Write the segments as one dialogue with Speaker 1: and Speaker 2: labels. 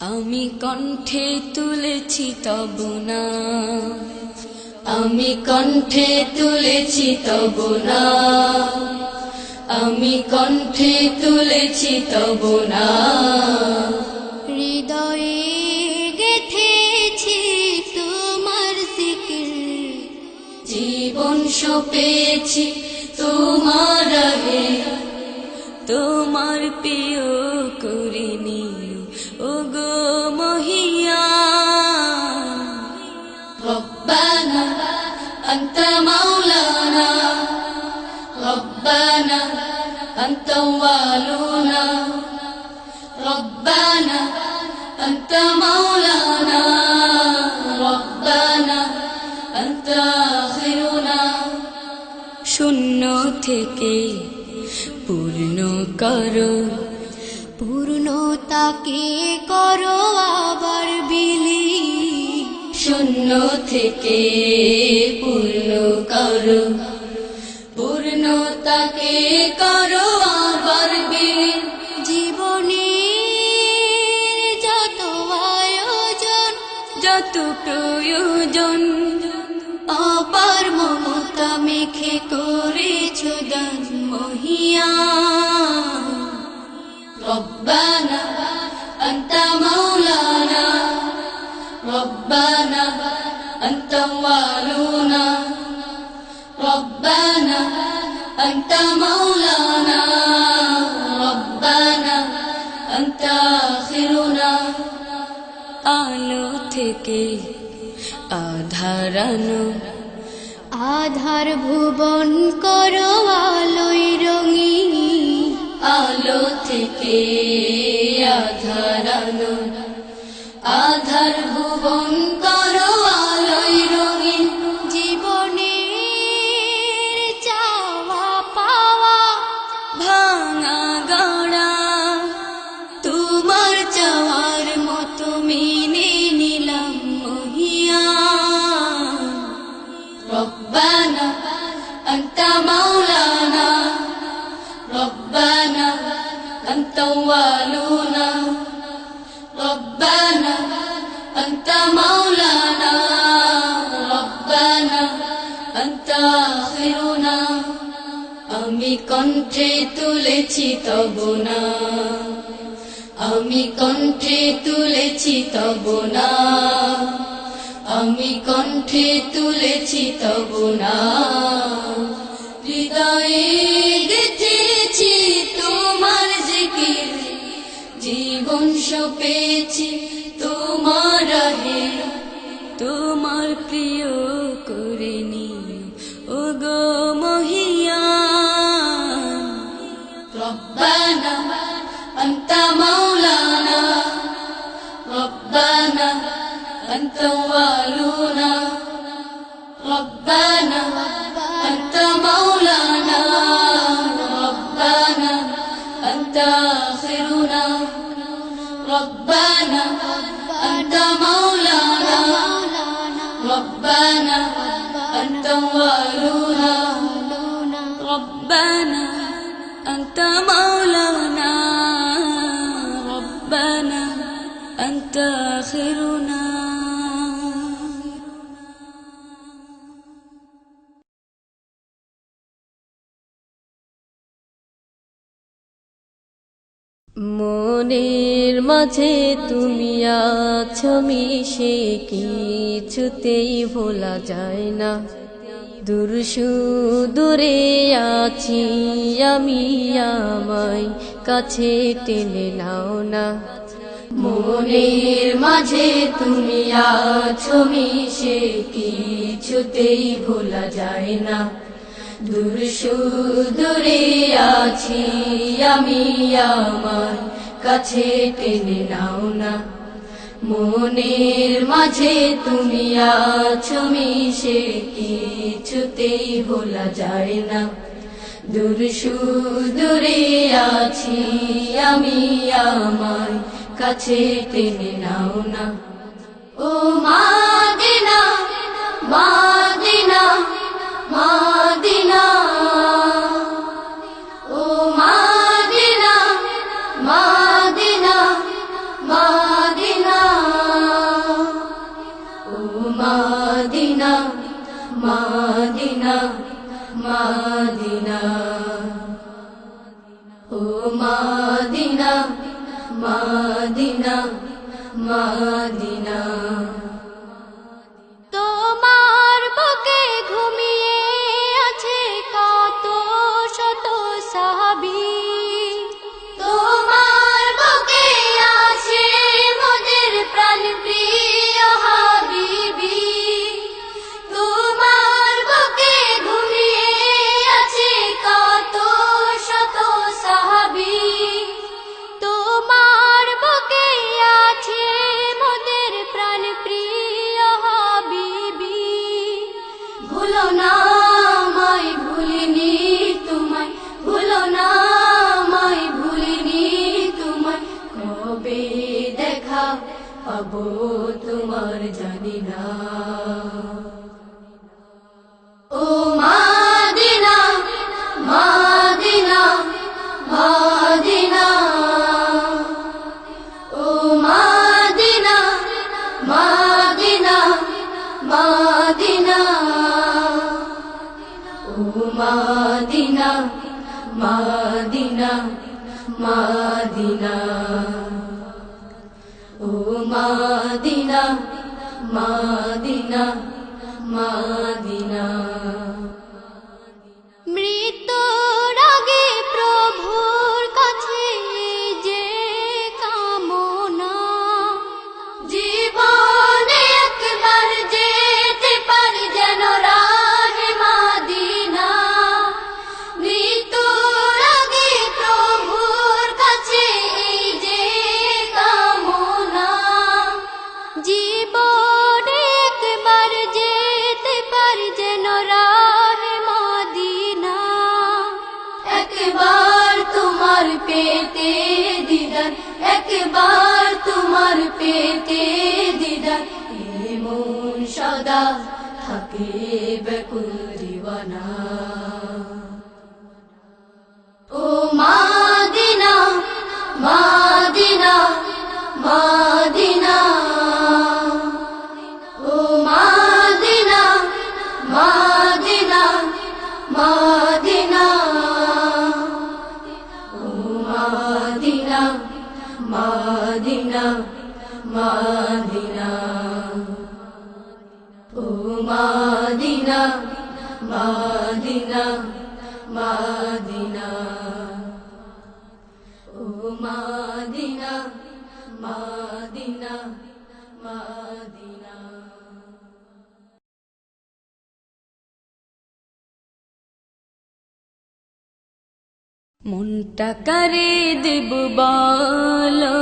Speaker 1: আমি কণ্ঠে তুলেছি তব নাম, আমি কণ্ঠে তুলেছি তব নাম, আমি কণ্ঠে তুলেছি তব নাম। হৃদয়ে গেঁথেছি তোমার জিকির, জীবন সঁপেছি তোমার রাহে, তোমার প্রিয় করে নিও ওগো মহিয়ান। রব্বানা আনতা মাওলানা, রব্বানা আনতা ওয়ালুনা, রব্বানা আনতা মাওলানা, রব্বানা আনতা আখিরুনা। শূন্য থেকে পূর্ণ করো, পূর্ণতাকে করো আবার বিলীন। শূন্য থেকে পূর্ণ করো, পূর্ণতাকে করো আবার বিলীন। জীবনের যত আয়োজন, যত প্রয়োজন, অপার মমতা মেখে করেছ দান মহিয়ান। রব্বানা আনতা মাওলানা, রব্বানা আনতা ওয়ালুনা, রব্বানা আনতা মাওলানা, রব্বানা আনতা আখিরুনা। আলো থেকে আধার আনো, আধার ভুবন করো আলোয় রঙিন। আলো থেকে আধার আনো, আধার ভুবন করো আলোয় রঙিন। জীবনের চাওয়া পাওয়া ভাঙা গড়া, তোমার চাওয়ার মতো মেনে নিলাম মহিয়ান। রব্বানা আনতা মাওলানা, রব্বানা আনতা ওয়ালুনা, রব্বানা আনতা মাওলানা, রব্বানা আনতা আখিরুনা। আমি কণ্ঠে তুলেছি তব নাম, আমি কণ্ঠে তুলেছি তব নাম, আমি কণ্ঠে তুলেছি তব নাম। হৃদয়ে গেঁথেছি তোমার জিকির, জীবন সঁপেছি তোমার রাহে, তোমার প্রিয় করে নিও ওগো মহিয়ান। রব্বানা আনতা মাওলানা, রব্বানা আনতা ওয়ালুনা, রব্বানা আনতা মাওলানা, রব্বানা আনতা আখিরুনা, রব্বানা আনতা মাওলানা, রব্বানা আনতা ওয়ালুনা, রব্বানা আনতা মাওলানা, রব্বানা আনতা আখিরুনা। মনের মাঝে তুমি আছো মিশে, কিছুতেই ভোলা যায় না। দূর সুদূরে আছি আমি, আমায় কাছে টেনে নাও না। মনের মাঝে তুমি আছো মিশে, কিছুতেই ভোলা যায় না। দূর সুদূরে আছি আমি, আমায় কাছে টেনে নাও না। মনের মাঝে তুমি আছো মিশে, কিছুতেই ভোলা যায় না। দূর সুদূরে আছি আমি, আমায় কাছে টেনে নাও না। ও মাদিনা মাদিনা মাদিনা, ও মাদিনা মাদিনা মাদিনা। ও মাদিনা মাদিনা মাদিনা তোমার বুকে ঘুমিয়ে আছে কত শত সাহাবী তোমার বুকে আছে মোদের প্রাণপ্রিয় হাবিবী তোমার বুকে ঘুমিয়ে আছে কত শত সাহাবী তোমার বুকে আছে মোদের প্রাণপ্রিয় হাবিবী ভুলো না আমায় ভুলিনি তোমায় ভুলো না আমায় ভুলিনি তোমায় কবে দেখা পাবো তোমার জানি না ও মাদিনা মাদিনা মাদিনা ও মাদিনা মাদিনা মাদিনা ও মাদিনা মাদিনা মাদিনা ও মাদিনা মাদিনা মাদিনা মৃত্যুর আগে প্রভুর কাছে যে কামনা জীবনে একবার যেতে পারি যেন রাহে মাদিনা মৃত্যুর আগে প্রভুর কাছে এই যে কামনা জীবনে একবার যেতে পারি যেন রাহে মাদিনা একবার তোমার পেতে দিদার একবার তোমার পেতে দিদার এমন সদা থাকে বেকুল দিওয়ানা ও মাদিনা মাদিনা মাদিনা ও মাদিনা মাদিনা মাদিনা ও মাদিনা মাদিনা মাদিনা ও মাদিনা মাদিনা মাদিনা ও মাদিনা মাদিনা মাদিনা মনটা কারে দেব বলো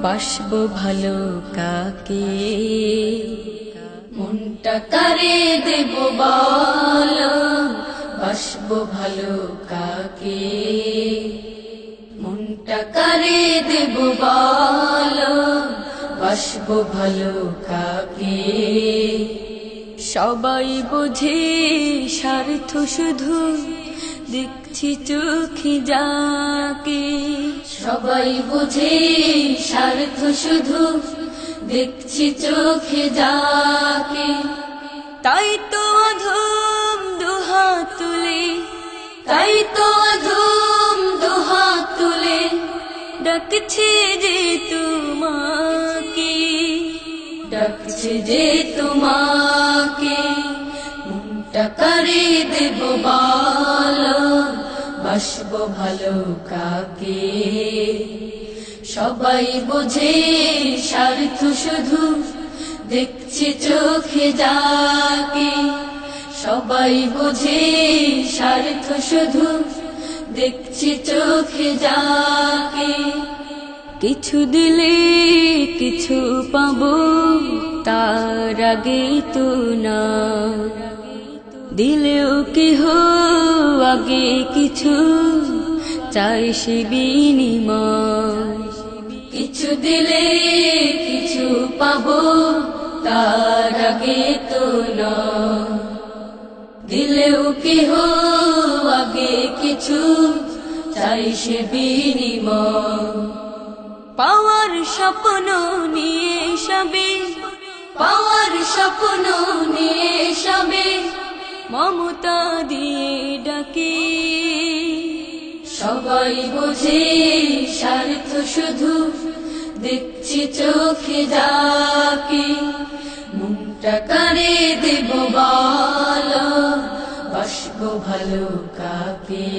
Speaker 1: বাসব ভালো কাকে মনটা কারে দেব বলো বাসব ভালো কাকে মনটা কারে দেব বলো বাসব ভালো কাকে সবাই বুঝে স্বার্থ শুধু দেখছি চোখে যাকে সবাই বুঝে স্বার্থ শুধু দেখছি চোখে যাকে তাই তো অধম দুহাত তুলে তাই তো অধম দুহাত তুলে ডাকছে যে তোমাকে ডাকছে যে তোমাকে মনটা কারে দেব বলো বাসব ভালো কাকে সবাই বোঝে স্বার্থ শুধু দেখছে চোখে যাকে সবাই বোঝে স্বার্থ শুধু দেখছে চোখে যাকে কিছু দিলে কিছু পাবো তার আগে তো না দিলেও কেহ আগে কিছু চাই সে বিনিময় কিছু দিলে কিছু পাবো তার আগে তো না দিলেও কেহ আগে কিছু চাই সে বিনিময় পাওয়ার স্বপ্ন নিয়ে সবে পাওয়ার স্বপ্ন নিয়ে সবে মমতা দিয়ে ডাকে সবাই বোঝে স্বার্থ শুধু, দেখছি চোখে যাকে, মনটা কারে দেব বলো, বাসবো ভালো কাকে।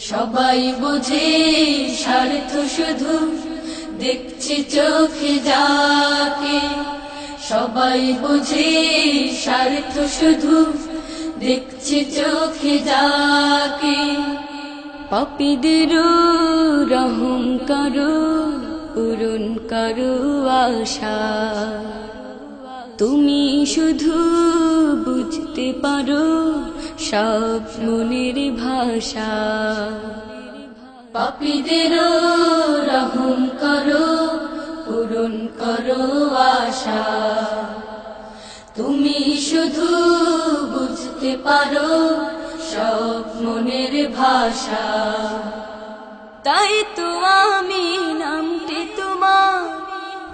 Speaker 1: সবাই বোঝে স্বার্থ শুধু, দেখছি চোখে যাকে, সবাই বোঝে স্বার্থ শুধু, দেখছি চোখে যাকে। পাপীদের রহম করো, পূরণ করো আশা, তুমি শুধু বুঝতে পারো সব মনের ভাষা। পাপীদের রহম করো, পূরণ করো আশা, তুমি শুধু বুঝতে পারো সব মনের ভাষা। তাই তো আমি নামটি তোমার,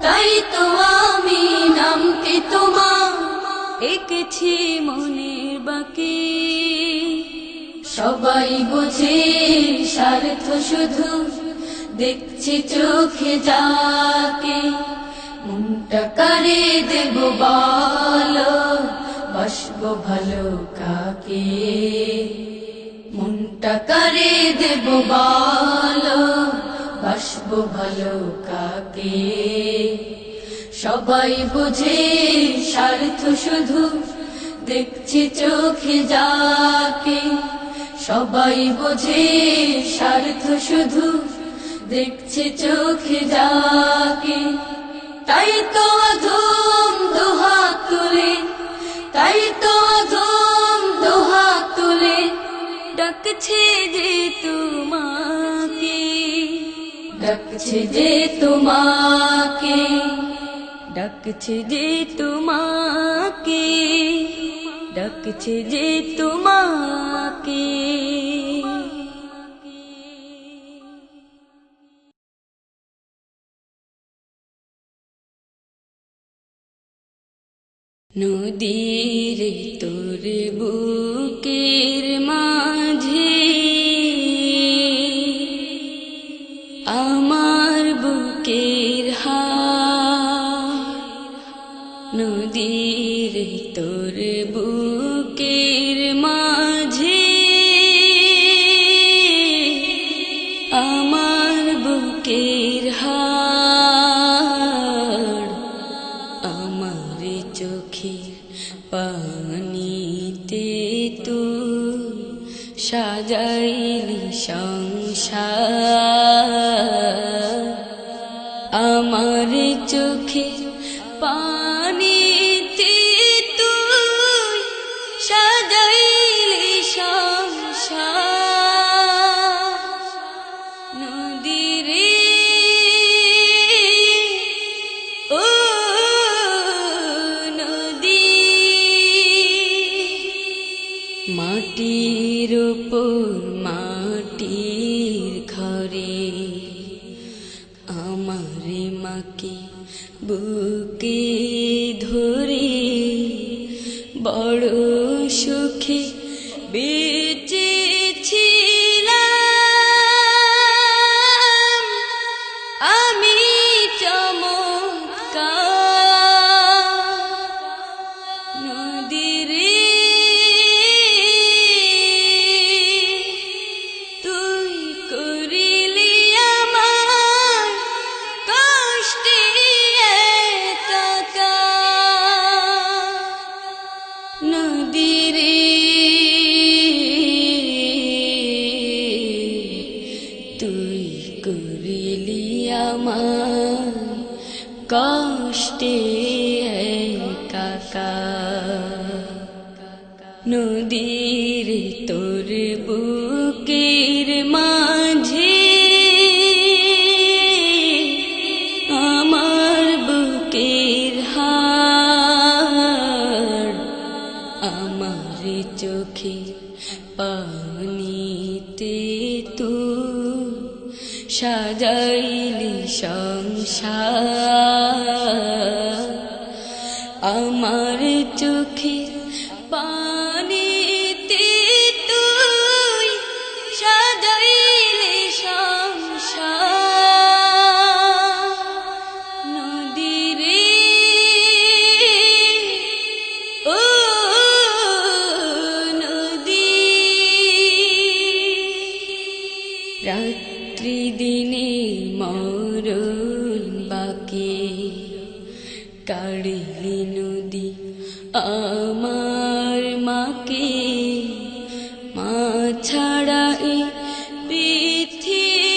Speaker 1: তাই তো আমি নামটি তোমার এঁকেছি মনের বাকি। সবাই বোঝে স্বার্থ শুধু, দেখছি চোখে যাকে, মনটা কারে দেব বলো, বাসবো ভালো কাকে। মনটা কারে দেব বলো, বাসবো ভালো কাকে। সবাই বোঝে স্বার্থ শুধু, দেখছি চোখে যাকে, সবাই বোঝে স্বার্থ শুধু, দেখছি চোখে যাকে। তাই তো অধম দুহাত তুলে, তাই তো অধম দুহাত তুলে ডাকছে যে তোমাকে, ডাকছে যে তোমাকে, ডাকছে যে তোমাকে, ডাকছে যে তোমাকে। নদীর তোর বুকের মাঝে, আমার বুকের হার। নদীর তোর বুকের মাঝে, আমার বুকের হার। আমার চোখের পানিতে তুই সাজাইলি সংসার। আমার চোখের পানিতে তুই সাজাইলি সংসার। নদীরে ও নদী, মাটির উপর মাটির ঘরে, আমার মাকে বুকে ধরে বড় সুখে বেঁচেছিলাম আমি চমৎকার। নদীরে তুই করিলি আমার কষ্টে একাকার। নদীরে তুই করিলি আমার কষ্টে একাকার। নদীর তোর বুকের মাঝে, আমার বুকের হার। আমার চোখে পানিতে তুই সাজাইলি সংসার। আমার চোখে পানিতে তুই সাজাইলি রাত্রি দিনে মরণ বাকি কাড়িলি নদী আমার মাকে মা ছাড়া এই পৃথিবীতে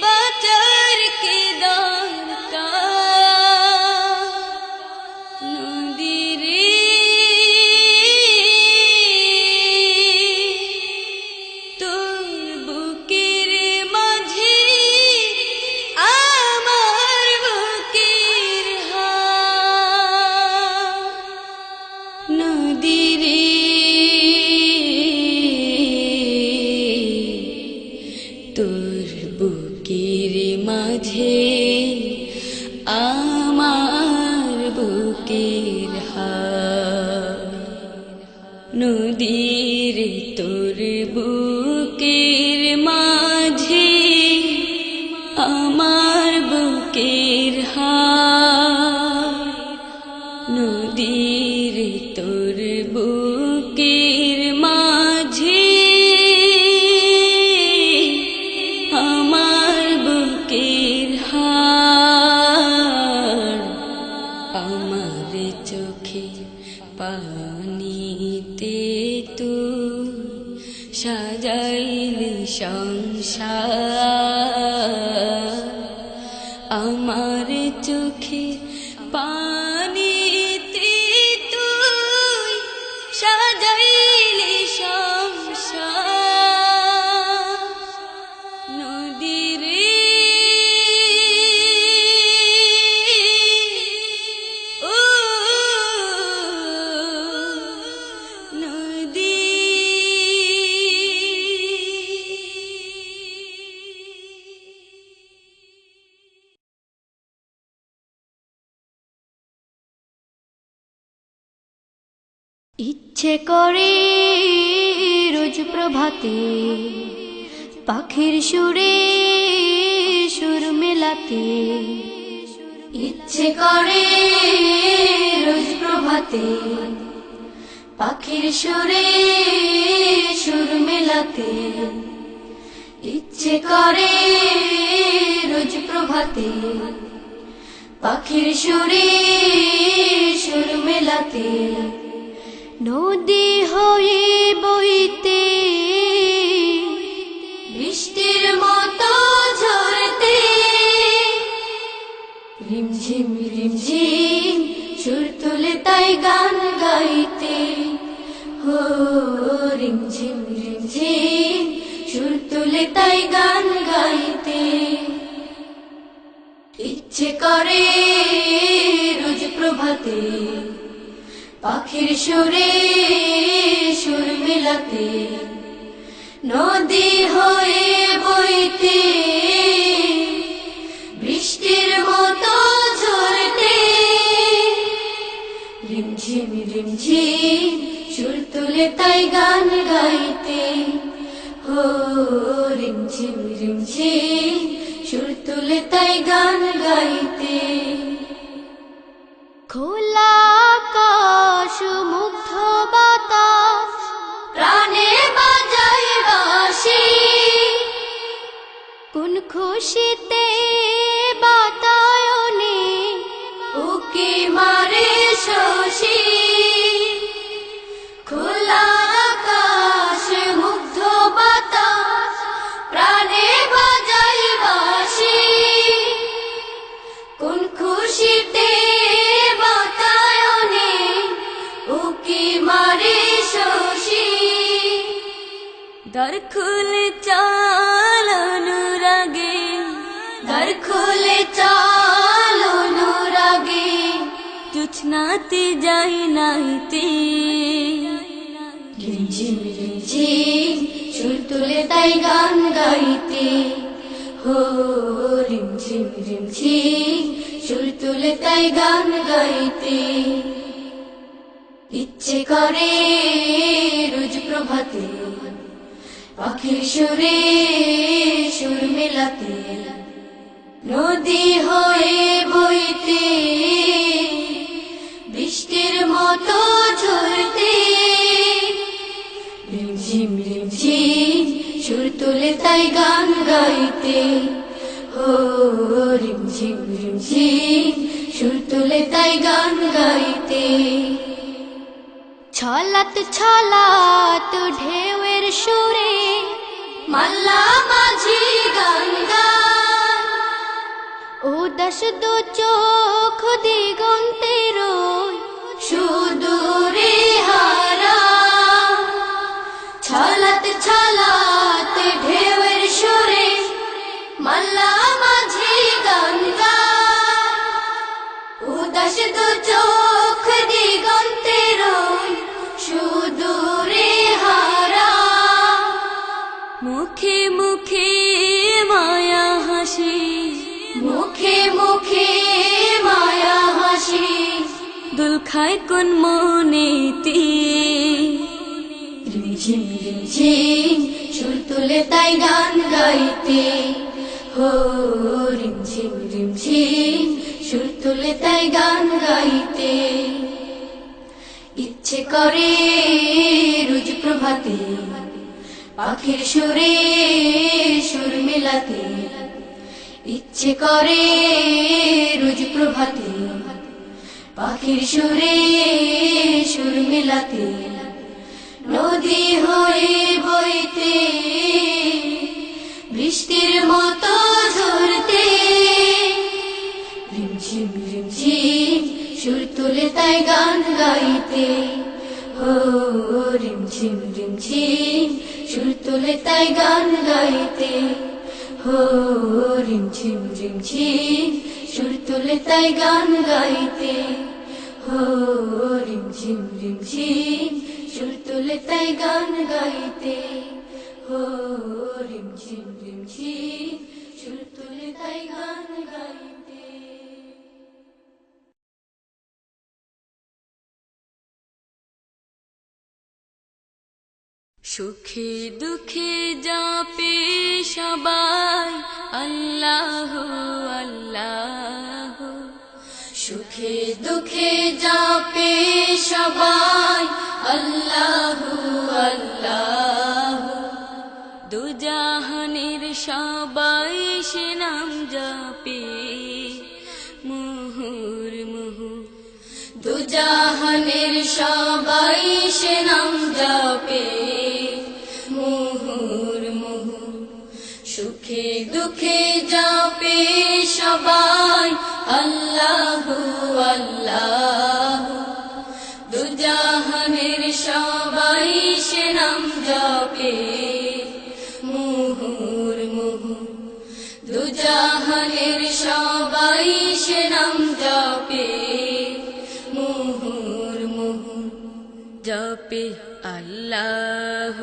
Speaker 1: বাঁচার কে দরকার নদী রে তোর বুকের মাঝে আমার বুকের হার নদী রে তোর বুকের মাঝে আমার বুকের হার নদীর তোর বুকের মাঝে আমার বুকের হার নদীর তোর বুকের মাঝে আমার বুকের হার আমার চোখে পানিতে তুই সাজাইলি সংসার আমার চোখে পানিতে তুই সাজাইলি সংসার নদী রে ও নদী
Speaker 2: ইচ্ছে করে রোজ প্রভাতে পাখির সুরে সুর মেলাতে ইচ্ছে করে রোজ প্রভাতে পাখির সুরে সুর মেলাতে ইচ্ছে করে রোজ প্রভাতে পাখির সুরে সুর মেলাতে নদী হয়ে বইতে বৃষ্টির মতো ঝরতে রিমঝিম রিমঝিম সুর তুলে তাই গান গাইতে হো রিমঝিম রিমঝিম সুর তুলে তাই গান গাইতে ইচ্ছে করে রোজ প্রভাতে পাখির সুরে সুর মেলাতে নদী হয়ে বইতে বৃষ্টির মতো ঝরতে রিমঝিম রিমঝিম সুর তুলে তাই গান গাইতে হো রিমঝিম রিমঝিম সুর তুলে তাই গান গাইতে খোলা আকাশ মুগ্ধ বাতাস প্রাণে বাজায় বাঁশি কোন খুশিতে বাতায়নে উকি মারে শশী খোলা আকাশ মুগ্ধ বাতাস প্রাণে বাজায় বাঁশি কোন খুশিতে বাতায়নে উকি মারে শশী
Speaker 1: দ্বার খুলে চাল অনুরাগে
Speaker 2: দ্বার খুলে চাল অনুরাগে
Speaker 1: জোছনাতে যাই নাইতে
Speaker 2: রিমঝিম রিমঝিম সুর তুলে তাই গান গাইতে হো রিমঝিম রিমঝিম সুর তুলে তাই গান গাইতে ইচ্ছে করে রোজ প্রভাতে পাখির সুরে সুর মেলাতে নদী হয়ে বইতে বৃষ্টির মতো ঝরতে রিমঝিম রিমঝিম সুর তুলে তাই গান গাইতে, ও রিমঝিম রিমঝিম সুর তুলে তাই গান গাইতে। ছলাত ছলাত ঢেউয়ের সুরে মাল্লা মাঝি গান গায়, উদাস দু চোখ দিগন্তের সুদূরে হারা। ছলাত ছলাত ঢেউয়ের সুরে মাল্লা মাঝি গান গায়, উদাস দু চোখ দিগন্তের সুদূরে হারা।
Speaker 1: মুখে মুখে মায়া হাসি,
Speaker 2: মুখে মুখে মায়া হাসি,
Speaker 1: দুল খায় কোন মনেতে।
Speaker 2: রিমঝিম রিমঝিম সুর তুলে তাই গান গাইতে, হো রিমঝিম রিমঝিম সুর তুলে তাই গান গাইতে। ইচ্ছে করে রোজ প্রভাতে পাখির সুরে সুর মেলাতে, ইচ্ছে করে রোজ প্রভাতে পাখির সুরে সুর মেলাতে। নদী হয়ে বইতে বৃষ্টির মতো ঝরতে, রিমঝিম রিমঝিম সুর তুলে তাই গান গাইতে, ও রিমঝিম রিমঝিম সুর তুলে তাই গান গাইতে, ও রিমঝিম রিমঝিম সুর তুলে তাই গান গাইতে, ও রিমঝিম রিমঝিম সুর তুলে তাই গান গাইতে, ও রিমঝিম রিমঝিম সুর তুলে তাই গান গাইতে।
Speaker 1: সুখে দুঃখে যাপে সবাই আল্লাহ আল্লাহ,
Speaker 2: সুখে দুঃখে যাপে সবাই আল্লাহ আল্লাহ।
Speaker 1: দুজাহানের সবাই সে নাম যাপে মুহুর মুহু,
Speaker 2: দুজাহানের সবাই সে নাম যাপে মুহুর মুহু। সুখে দুঃখে যাপে সবাই আল্লাহ আল্লাহ। দুজাহানের সবাই সে নাম যাপে মুহুর মুহু। দুজাহানের সবাই সে নাম যাপে মুহুর মুহু।
Speaker 1: যাপে আল্লাহ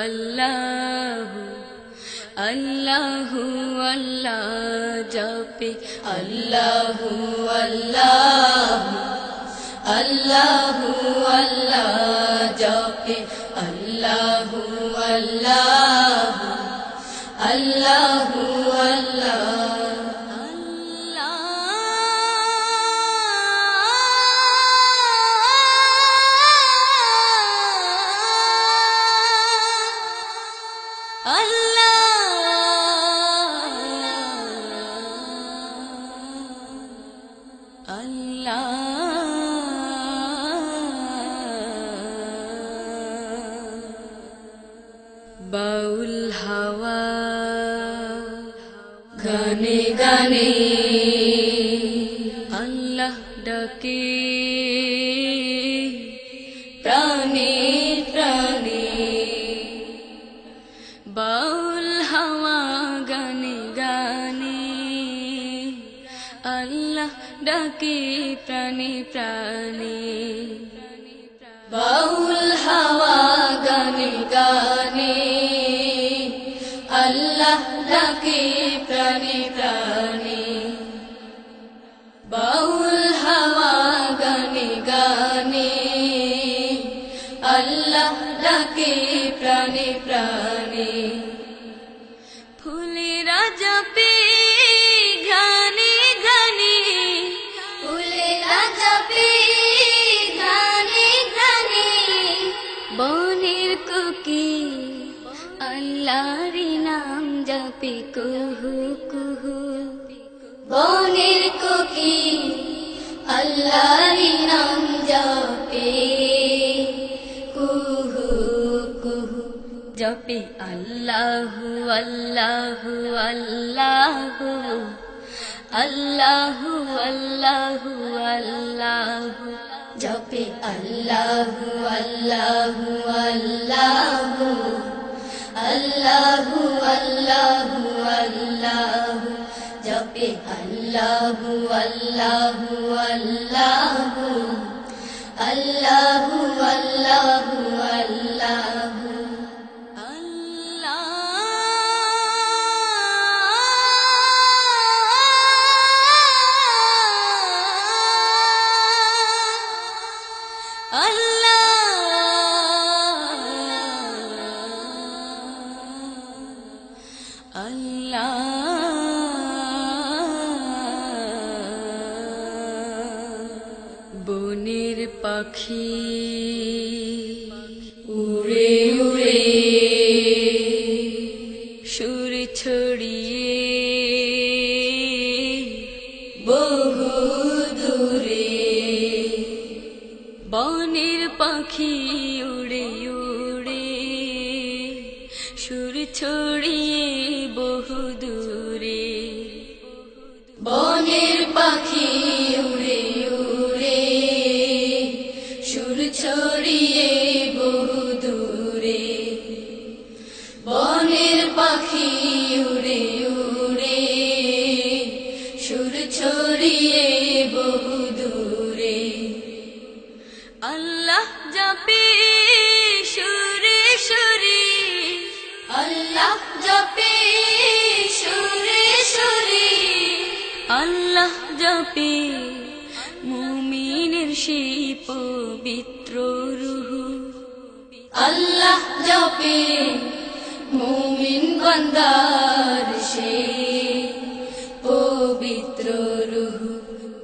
Speaker 1: আল্লাহ আল্লাহ আল্লাহ, যাপে
Speaker 2: আল্লাহ আল্লাহ আল্লাহ আল্লাহ, জপে আল্লাহ আল্লাহ আল্লাহ আল্লাহ।
Speaker 1: বাউল হাওয়া
Speaker 2: গানে গানে
Speaker 1: আল্লাহ ডাকে,
Speaker 2: প্রাণে প্রাণে
Speaker 1: বাউল হাওয়া গানে গানে আল্লাহ ডাকে প্রাণে প্রাণে।
Speaker 2: বাউল হাওয়া গানে গানে আল্লাহ ডাকে প্রাণে প্রাণে। বাউল হাওয়া গানে গানে আল্লাহ ডাকে প্রাণে প্রাণে।
Speaker 1: ফুলেরা যাপে ঘ্রাণে ঘ্রাণে,
Speaker 2: ফুলেরা যাবে গানে গানে
Speaker 1: বনের কোকিল আল্লাহর নাম জপে কুহু কুহু
Speaker 2: বনের কোকিল আল্লাহর নাম জপে কুহু কুহু
Speaker 1: জপে আল্লাহু আল্লাহু আল্লাহু আল্লাহু আল্লাহু আল্লাহু
Speaker 2: জপে আল্লাহু আল্লাহু আল্লাহু আল্লাহু আল্লাহু আল্লাহু জপে আল্লাহু আল্লাহু আল্লাহু আল্লাহু আল্লাহু আল্লাহু
Speaker 1: বনের পাখি
Speaker 2: উড়ে উড়ে
Speaker 1: সুর ছড়িয়ে
Speaker 2: বহু দূরে
Speaker 1: বনের পাখি উড়ে উড়ে সুর ছড়িয়ে বহু দূরে
Speaker 2: বনের পাখি উড়ে উড়ে সুর ছড়িয়ে বহু দূরে বনের পাখি উড়ে উড়ে সুর ছড়িয়ে বহু দূরে
Speaker 1: আল্লাহ জপে সুরে সুরে
Speaker 2: আল্লাহ জপে সুরে সুরে
Speaker 1: আল্লাহ জপে মুমিনের সেই পবিত্র রুহু
Speaker 2: আল্লাহ জপে মুমিন বান্দার সে পবিত্র রূহ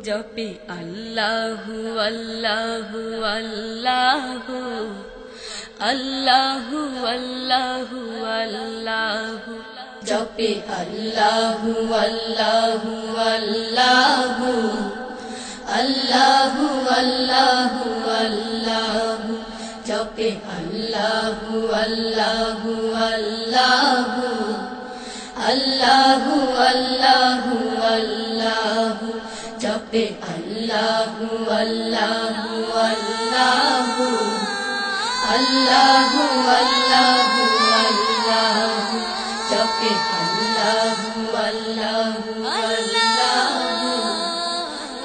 Speaker 1: জপে আল্লাহু আল্লাহু আল্লাহু আল্লাহু আল্লাহু আল্লাহু
Speaker 2: জপে আল্লাহু আল্লাহু আল্লাহু আল্লাহু আল্লাহু আল্লাহু জপে আল্লাহু আল্লাহু আল্লাহু আল্লাহু আল্লাহু আল্লাহু জপে আল্লাহু আল্লাহু আল্লাহু আল্লাহু আল্লাহু আল্লাহু জপে আল্লাহু আল্লাহু আল্লাহু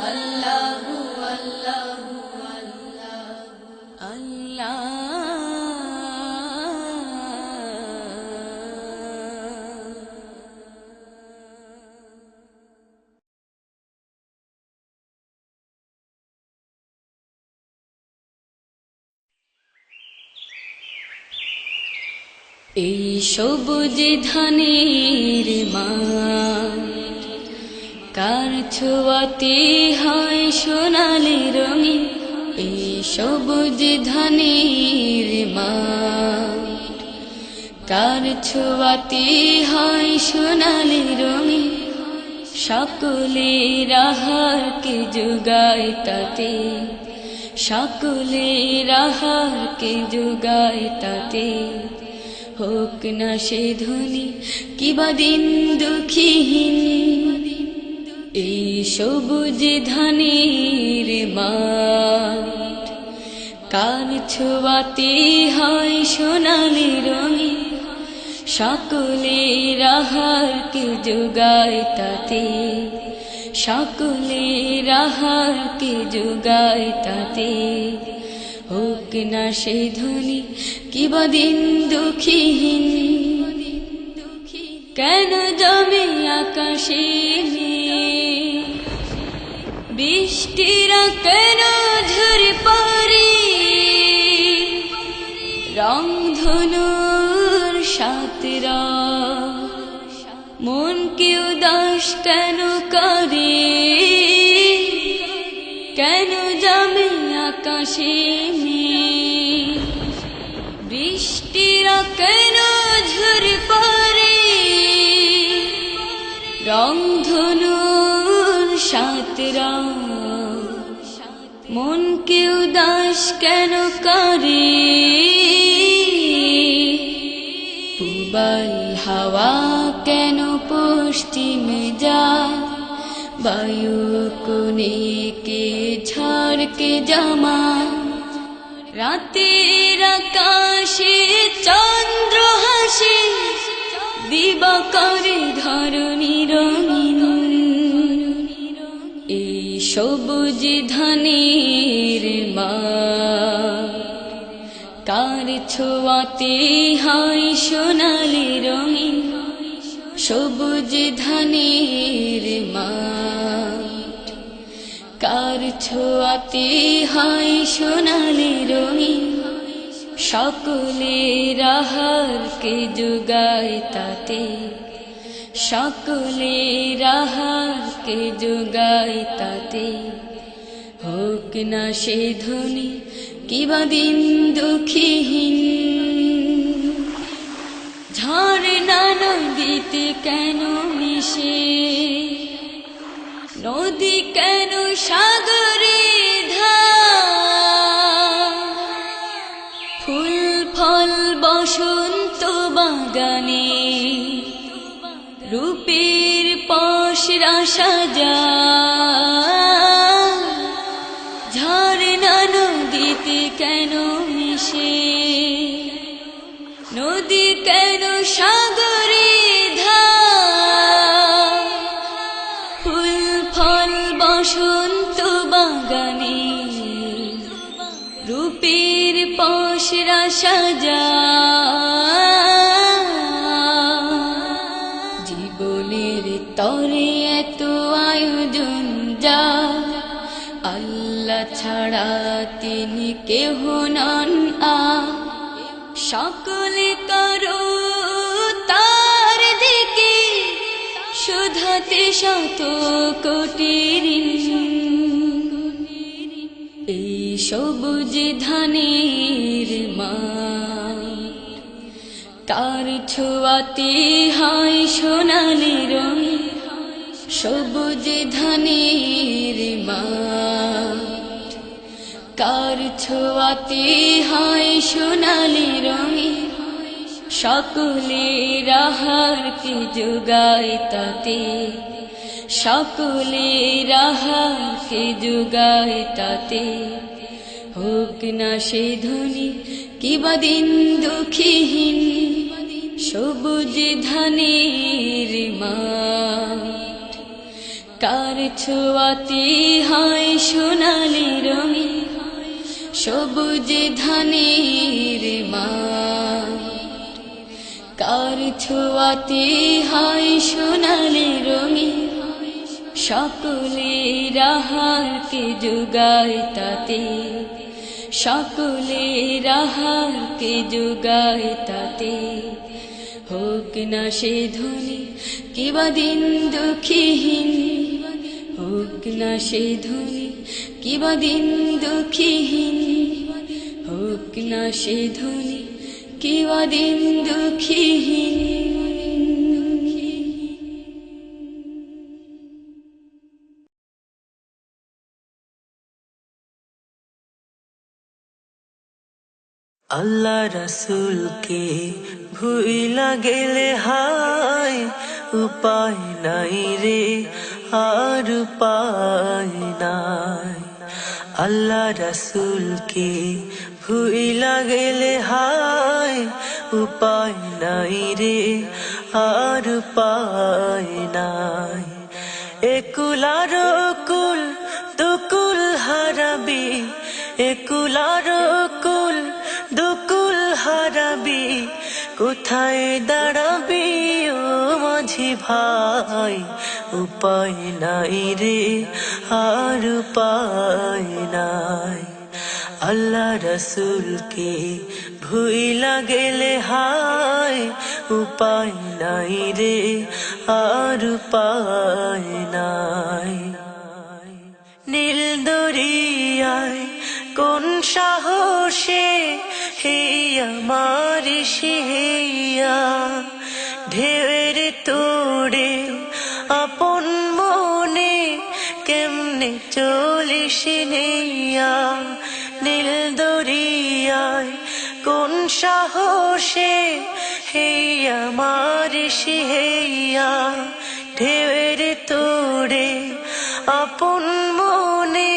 Speaker 2: আল্লাহু আল্লাহু আল্লাহু
Speaker 1: এই সবুজ ধানের মাঠ কার ছোঁয়াতে হয় সোনালি রঙিন এই সবুজ ধানের মাঠ কার ছোঁয়াতে হয় সোনালি রঙিন সকলের আহারকে যোগায় তাতে সকলের আহারকে যোগায় তাতে হোক না সে ধনী কিবা দিন দুঃখীহীন এই সবুজ ধানের মাঠ কার ছোঁয়াতে হয় সোনালি রঙিন সকলের আহারকে যোগায় তাতে সকলের আহারকে যোগায় তাতে হোক না সে ধনী কিবা দিন দুঃখীহীন কেন জমে আকাশে বৃষ্টিরা কেন ঝরে পড়ে রংধনুর সাতরা মনকে উদাস কেন করে কেন জমে আকাশে বৃষ্টিরা কেন ঝরে রংধনুর সাতরা মনকে উদাস কেন করে পূবাল হাওয়া কেন পশ্চিমে যায় বায়ু কোণেকে ঝড়কে জামা রাতের আকাশে চন্দ্র হাসে দিবাকরে ধরণী রঙিন এই সবুজ ধানের মা কার ছোঁয়াতে হয় সোনালি রঙিন সবুজ ধানের মা কার ছোঁয়াতে হয় সোনালি রঙিন সকলের আহারকে যোগায় তাতে সকলের আহারকে যোগায় তাতে হোক না সে ধ্বনি কিবা দিন দুঃখীহীন ঝর্ণা নদীতে কেন মিশে নদী কেন সাগরে ধার ফুল ফল বসন্ত বাগানে রূপের পসরা সাজা ঝর্ণা নদীতে কেন মিশে নদী কেন সাগরে ধার ফুল ফল বসন্ত বাগানে রূপের পসরা সাজা জীবনের তরে এত আয়োজন যা আল্লাহ ছাড়া তিনি কেহ নন সকলে করো তার দিকে শুধাতে শত কোটি ঋণ এই সবুজ ধানের মা কার ছোঁয়াতে হয় সোনালি রঙ সবুজ ধানের মা কার ছোঁয়াতে হয় সোনালি রঙে সকলের আহারকে যোগায় তাতে সকলের আহারকে যোগায় তাতে হোক না সে ধ্বনি কিবা দিন দুঃখীহীন সবুজ ধানের মা কার ছোঁয়াতে হয় সোনালি রঙে সবুজ ধানের মা কার ছোঁয়াতে হয় সোনালি রঙে সকলের আহারকে যোগায় তাতে সকলের আহারকে যোগায় তাতে হোক না সে ধ্বনি কিবা দিন দুঃখীহীন হোক না সে ধ্বনি কিবা দিন দুঃখীহীন হোক না সে ধ্বনি কিবা দিন দুঃখীহীন
Speaker 3: আল্লাহ রাসূলকে ভুইলা গেলে হায় উপায় নাই রে আর উপায় নাই আল্লাহ রাসূলকে ভুইলা গেলে হায় উপায় নাই রে আর উপায় নাই একুলার কুল দুকুল হারাবি একুলার কুল দুকুল হারাবি কোথায় দাঁড়াবি ও মাঝি ভাই উপায় নাই রে আর উপায় নাই আল্লাহ রাসূলকে ভুইলা গেলে হায় উপায় নাই রে আর উপায় নাই নীল দরিয়ায় কোন সাহসে হে আমার শিহিয়া ঢেউয়ের তোড়ে চলিস নেইয়া নীল দরিয়ায় কোন সাহসে হেই আমার সিহেইয়া ঢেউয়ের তোড়ে আপন মনে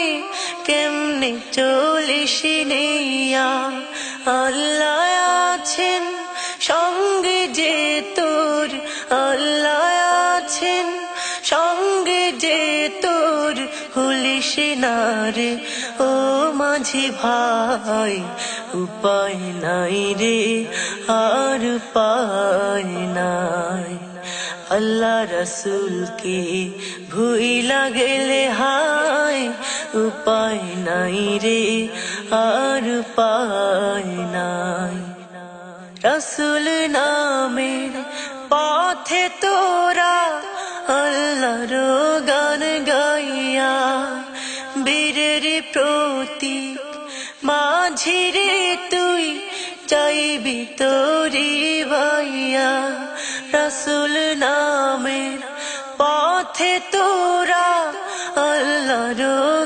Speaker 3: কেমনে চলিস নেইয়া আল্লাহ আছেন সঙ্গে যে তোর আল্লাহ আছেন সঙ্গে যে তোর ভুলিস না রে ও মাঝি ভাই উপায় নাই রে আর উপায় নাই আল্লাহ রসুলকে ভুইলা গেলে হায় উপায় নাই রে আর উপায় নাই রসুল নামের পথে তোরা আল্লাহর গান গাইয়া বীরের প্রতীক মাঝিরে তুই চাইবি তোরি ভাইয়া রসুল নামের পথে তোরা আল্লাহর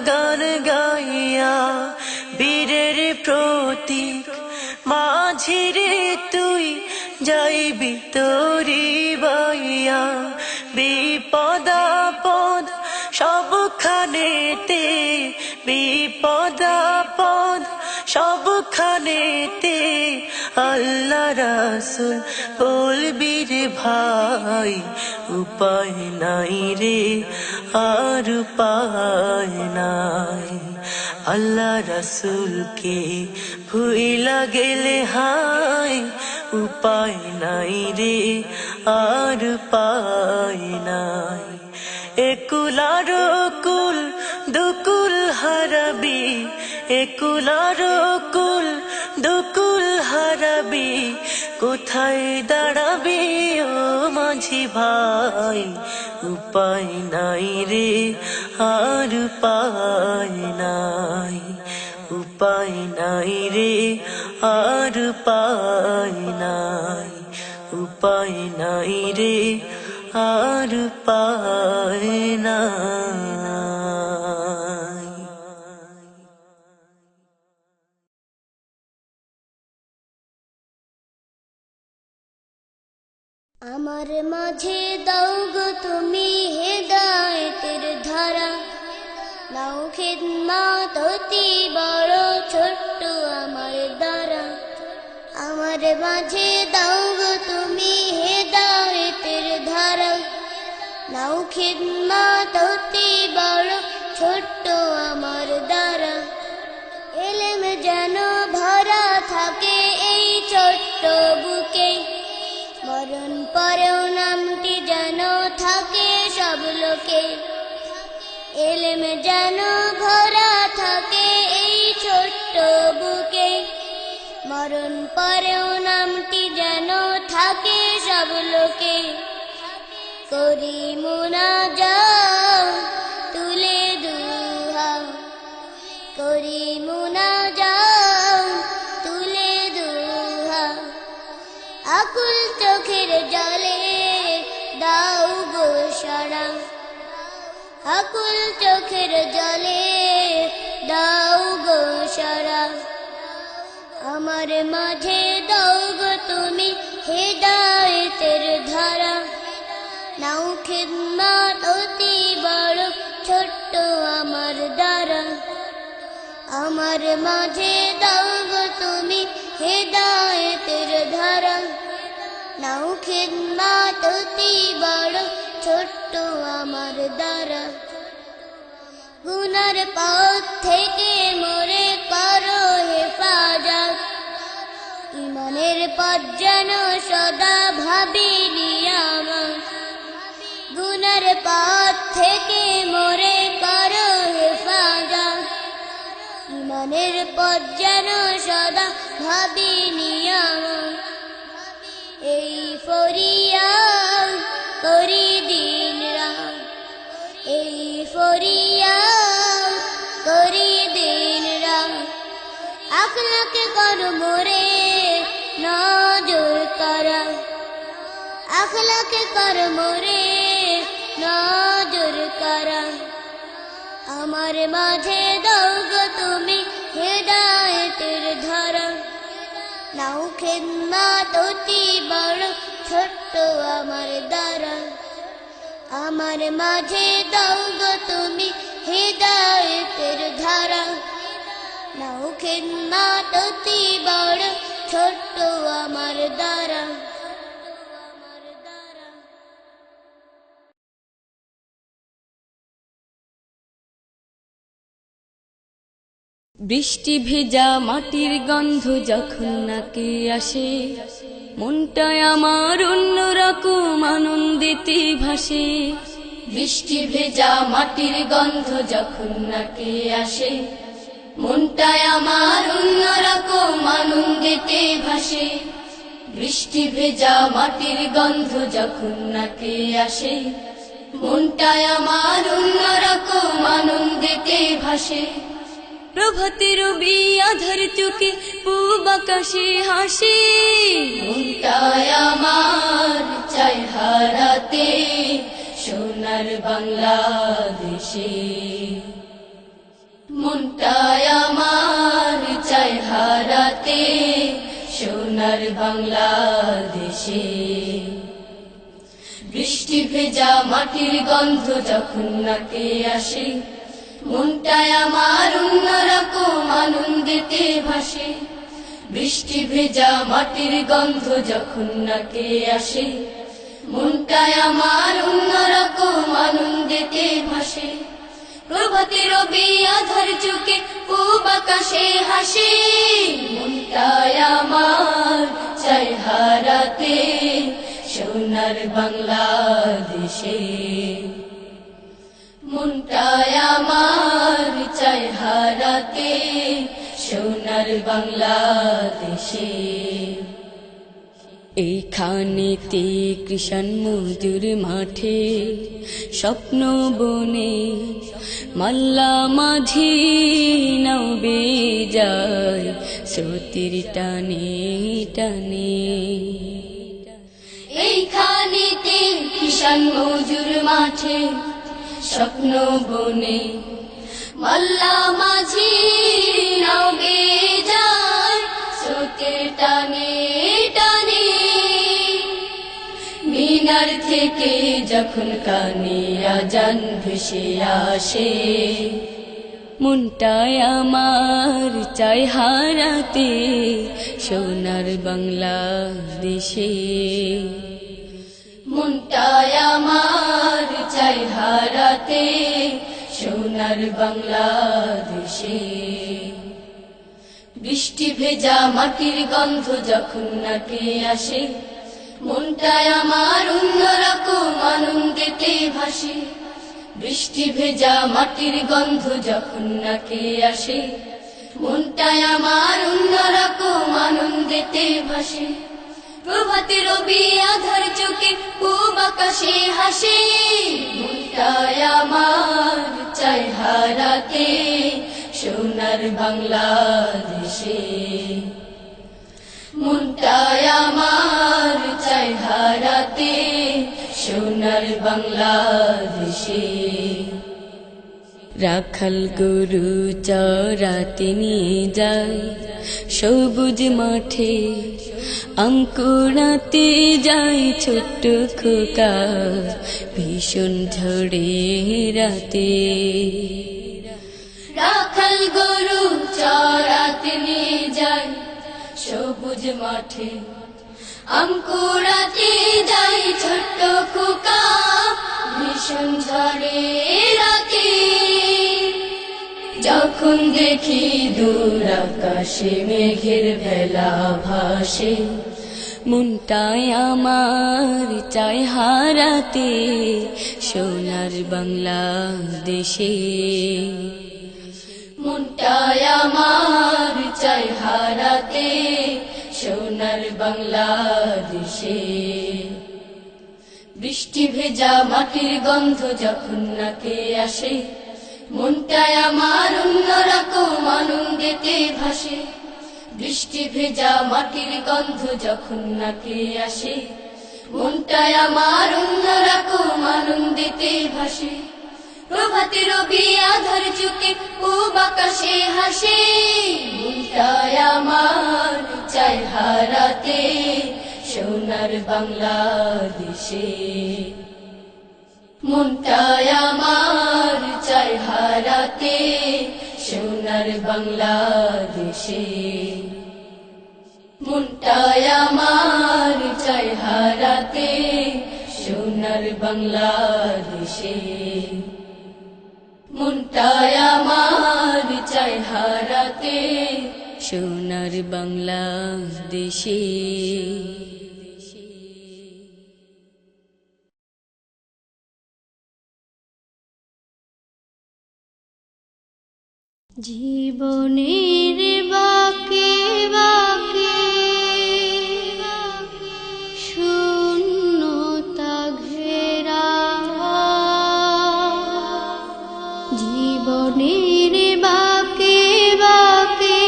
Speaker 3: গান গাইয়া বীরের প্রতীক মাঝিরে তুই যাইবি তোরি ভাইয়া বিপদাপদ সবখানেতে বিপদাপদ সবখানেতে আল্লাহ রাসূল বলবি রে ভাই উপায় নাই রে আর উপায় নাই আল্লাহ রসুলকে ভুইলা গেলে হায় উপায় নাই রে আর উপায় নাই একুলার কুল দুকুল হারাবি একুলার কুল দুকুল হারাবি কোথায় দাঁড়াবি ও মাঝি ভাই উপায় নাই রে আর উপায় নাই উপায় নাই রে আর উপায় নাই উপায় নাই রে আর উপায় নাই
Speaker 4: আমার মাঝে দাও গো তুমি হেদায়েতের ধারা নাও খিদমত অতি বড় ছোট্ট আমার দ্বারা আমার মাঝে দাও গো তুমি হেদায়েতের ধারা নাও খিদমত অতি বড় ছোট্ট আমার দ্বারা ইলম যেন ভরা থাকে এই ছোট্ট বুকে মরণ পরেও নামটি যেন থাকে সব লোকে ইলম যেন ভরা থাকে এই ছোট্ট বুকে মরণ পরেও নামটি যেন থাকে সব লোকে করি মুনাজাত তুলে দুহাত করি মুনাজাত তুলে দুহাত আকুল চোখের জলে দাও গো সারা আকুল চোখের জলে দাও গো সারা আমার মাঝে দাও গো তুমি হেদায়েতের ধারা নাও খিদমত অতি বড় ছোট্ট আমার দ্বারা আমার মাঝে দাও গো তুমি হেদায়েতের ধারা নাও খিদমত অতি বড় ছোট্ট আমার দ্বারা গুনার পথ থেকে মোরে করো হেফাজত ইমানের পথ যেন সদা ভাবি নিয়ামত গুনার পথ থেকে মোরে করো হেফাজত ইমানের পথ যেন সদা ভাবি নিয়ামত এই ফরিয়াদ করি দিন রাত এই ফরিয়াদ করি দিন রাত আখলাকে কর মোরে নজর করা আখলাকে কর মোরে নজর করা আমার মাঝে দাও গো তুমি হেদায়েতের ধারা, নাও খেদমত অতি বড় ছোট্ট আমার দ্বারা। আমার মাঝে দাও গো তুমি হেদায়েতের ধারা, নাও খেদমত অতি বড় ছোট্ট আমার দ্বারা।
Speaker 1: বৃষ্টি ভেজা মাটির গন্ধ যখন নাকে আসে, মনটায় আমার অন্যরকম আনন্দেতে ভাসে। বৃষ্টি ভেজা মাটির গন্ধ যখন নাকে আসে, মনটায় আমার অন্যরকম আনন্দেতে ভাসে। বৃষ্টি ভেজা মাটির গন্ধ যখন নাকে আসে, মনটায় আমার অন্যরকম আনন্দেতে ভাসে। প্রভাতের রবি আধার চোখে পূব আকাশে হাসে, মনটায় আমার চাই হারাতে সোনার বাংলাদেশে। মনটায় আমার চাই হারাতে সোনার বাংলাদেশে। বৃষ্টি ভেজা মাটির গন্ধ যখন নাকে আসে, মনটায় আমার অন্যরকম আনন্দেতে ভাসে। বৃষ্টি ভেজা মাটির গন্ধ যখন নাকে আসে, মনটায় আমার অন্যরকম আনন্দেতে ভাসে। প্রভাতের রবি আধার চোখে পূব আকাশে হাসে, মনটায় আমার চাই হারাতে সোনার বাংলাদেশে। মনটায় আমার চাই হারাতে সোনার বাংলাদেশে। এইখানেতে কৃষণ মজুর মাঠে স্বপ্ন বনে মাল্লা মাঝি নাও বেজায় স্রোতের টানে টানে। এইখানেতে কৃষণ মজুর মাঠে স্বপ্ন বনে মাল্লা মাঝি নাও বেজায় স্রোতের টানে টানে। মিনার থেকে যখন কানে আজান ভেসে আসে, মনটায় আমার চাই হারাতে সোনার বাংলাদেশে। মনটায় আমার চাই হারাতে সোনার বাংলাদেশে। বৃষ্টি ভেজা মাটির গন্ধ যখন নাকে আসে, মনটায় আমার অন্যরকম আনন্দেতে ভাসে। বৃষ্টি ভেজা মাটির গন্ধ যখন নাকে আসে, মনটায় আমার অন্যরকম আনন্দেতে ভাসে। প্রভাতের রবি আধার চোখে পূব আকাশে হাসে, মনটায় আমার চাই হারাতে সোনার বাংলাদেশে। মনটায় আমার চাই হারাতে সোনার বাংলাদেশে। রাখাল গরু চরাতে নিয়ে যায় সবুজ মাঠে, আম কুড়াতে যায় ছোট্ট খোকা ভীষণ ঝড়ে রাতে। রাখাল গরু চরাতে নিয়ে যায় সবুজ মাঠে, আম কুড়াতে যায় ছোট্ট খোকা ভীষণ ঝড়ে রাতে। যখন দেখি দূর আকাশে মেঘের ভেলা ভাসে, মনটায় আমার চাই হারাতে সোনার বাংলাদেশে। মনটায় আমার চাই হারাতে সোনার বাংলাদেশে। বৃষ্টি ভেজা মাটির গন্ধ যখন নাকে আসে, মনটায় আমার অন্যরকম আনন্দেতে ভাসে। বৃষ্টি ভেজা মাটির গন্ধ যখন নাকে আসে, মনটায় আমার অন্যরকম আনন্দেতে ভাসে। প্রভাতে রবি আধার চুকে পূব আকাশে হাসে। মনটায় আমার চায় হারাতে সোনার বাংলাদেশে। মনটায় আমার চায় হারাতে সোনার বাংলাদেশে। মনটায় আমার চায় হারাতে সোনার বাংলাদেশে। মনটায় আমার চায় হারাতে সোনার বাংলাদেশে।
Speaker 4: জীবনের বাঁকে বাঁকে শূন্যতা ঘেরা, জীবনের বাঁকে বাঁকে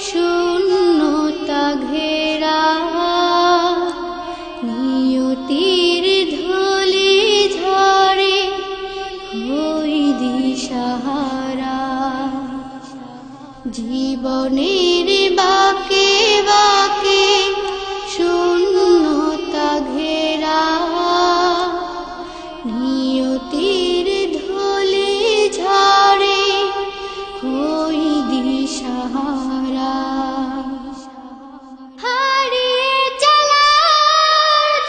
Speaker 4: শূন্যতা ঘেরা, নিয়তির ধূলি ঝরে হই দিশাহারা। জীবনের বাঁকে বাঁকে শূন্যতা ঘেরা, নিয়তির ধূলি ঝরে হই দিশাহারা। হারিয়ে চলা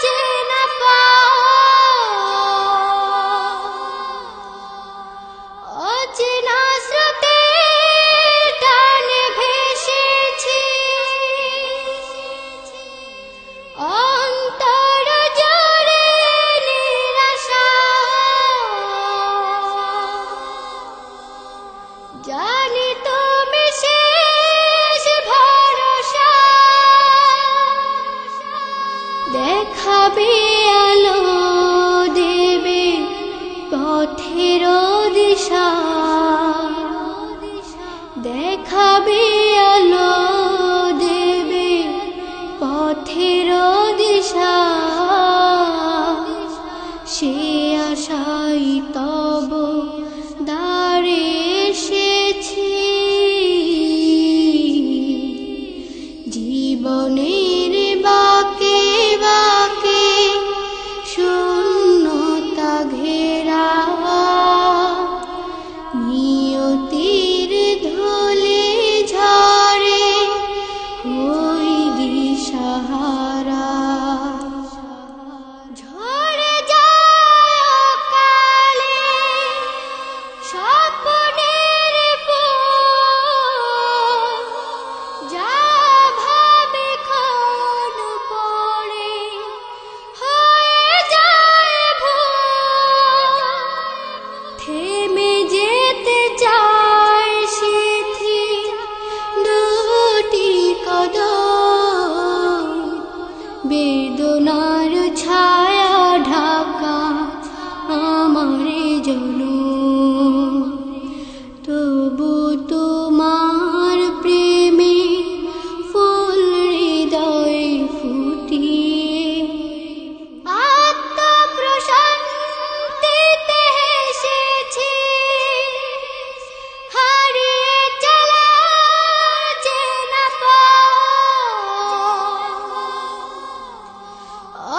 Speaker 4: চেনা পাওয়া, অচেনা স্রোতে টানে ভেসেছি, অন্তর জুড়ে নিরাশা। জানি তুমি শেষ ভরসা, দেখাবে আলো দেবে পথের দিশা, দেখাবে আলো দেবে পথের দিশা। সে আশাই তব দ্বারে এসেছি, জীবনের বাঁকে বাঁকে শূন্যতা ঘেরা, নিয়তির ধূলি ঝরে হই দিশাহারা। ঝরে যায় কালে স্বপ্নের ফুল, যা ভাবে ক্ষণ পড়ে হয়ে যায় ভুল। থেমে যেতে চায় শিথিল দুটি কদম, বেদনার ছায়া ঢাকা আমার জনম। তবু তোমার প্রেমে ফুল হৃদয়ে ফুটিয়ে, আত্মপ্রশান্তিতে হেসেছি। হারিয়ে চলা চেনা পাওয়া,